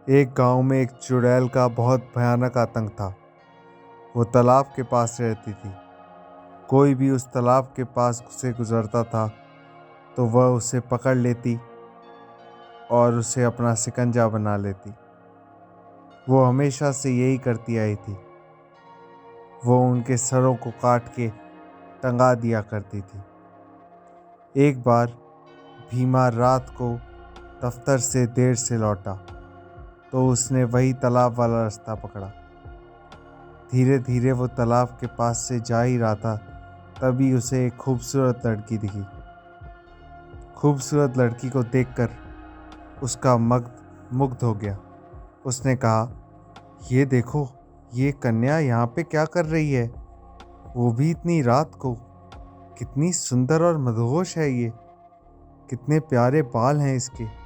एक गांव में एक चुड़ैल का बहुत भयानक आतंक था। वो तालाब के पास रहती थी। कोई भी उस तालाब के पास से गुजरता था तो वह उसे पकड़ लेती और उसे अपना शिकंजा बना लेती। वो हमेशा से यही करती आई थी। वो उनके सरों को काट के टंगा दिया करती थी। एक बार भीमा रात को दफ्तर से देर से लौटा तो उसने वही तालाब वाला रास्ता पकड़ा। धीरे धीरे वो तालाब के पास से जा ही रहा था, तभी उसे एक खूबसूरत लड़की दिखी। खूबसूरत लड़की को देखकर उसका मुग्ध हो गया। उसने कहा, ये देखो, ये कन्या यहाँ पे क्या कर रही है? वो भी इतनी रात को। कितनी सुंदर और मदहोश है ये। कितने प्यारे बाल हैं इसके।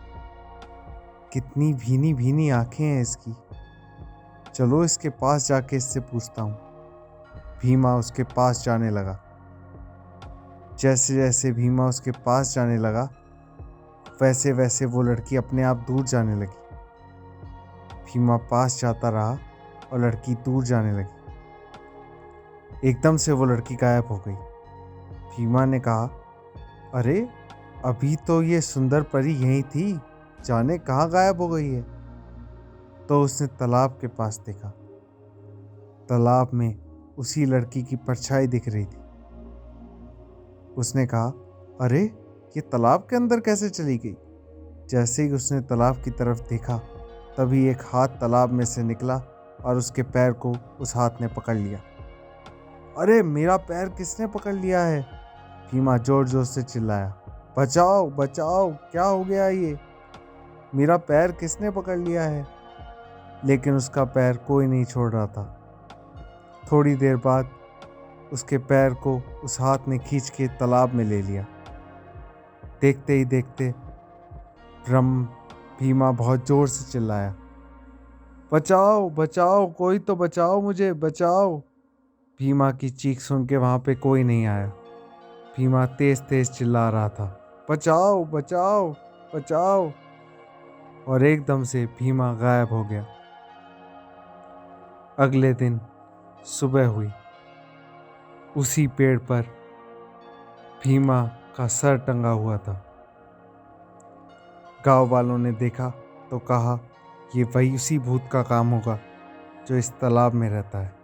कितनी भीनी भीनी आंखें हैं इसकी। चलो इसके पास जाके इससे पूछता हूँ। भीमा उसके पास जाने लगा। जैसे जैसे भीमा उसके पास जाने लगा वैसे वैसे वो लड़की अपने आप दूर जाने लगी। भीमा पास जाता रहा और लड़की दूर जाने लगी। एकदम से वो लड़की गायब हो गई। भीमा ने कहा, अरे, अभी तो ये सुंदर परी यहीं थी, जाने कहाँ गायब हो गई है। तो उसने तालाब के पास देखा। तालाब में उसी लड़की की परछाई दिख रही थी। उसने कहा, अरे, ये तालाब के अंदर कैसे चली गई? जैसे ही उसने तालाब की तरफ देखा तभी एक हाथ तालाब में से निकला और उसके पैर को उस हाथ ने पकड़ लिया। अरे, मेरा पैर किसने पकड़ लिया है? भीमा जोर जोर से चिल्लाया। बचाओ बचाओ, क्या हो गया ये? मेरा पैर किसने पकड़ लिया है? लेकिन उसका पैर कोई नहीं छोड़ रहा था। थोड़ी देर बाद उसके पैर को उस हाथ ने खींच के तालाब में ले लिया। देखते ही देखते भीमा बहुत जोर से चिल्लाया, बचाओ बचाओ, कोई तो बचाओ, मुझे बचाओ। भीमा की चीख सुन के वहाँ पे कोई नहीं आया। भीमा तेज तेज चिल्ला रहा था, बचाओ बचाओ बचाओ। और एकदम से भीमा गायब हो गया। अगले दिन सुबह हुई। उसी पेड़ पर भीमा का सर टंगा हुआ था। गांव वालों ने देखा तो कहा, ये वही उसी भूत का काम होगा जो इस तालाब में रहता है।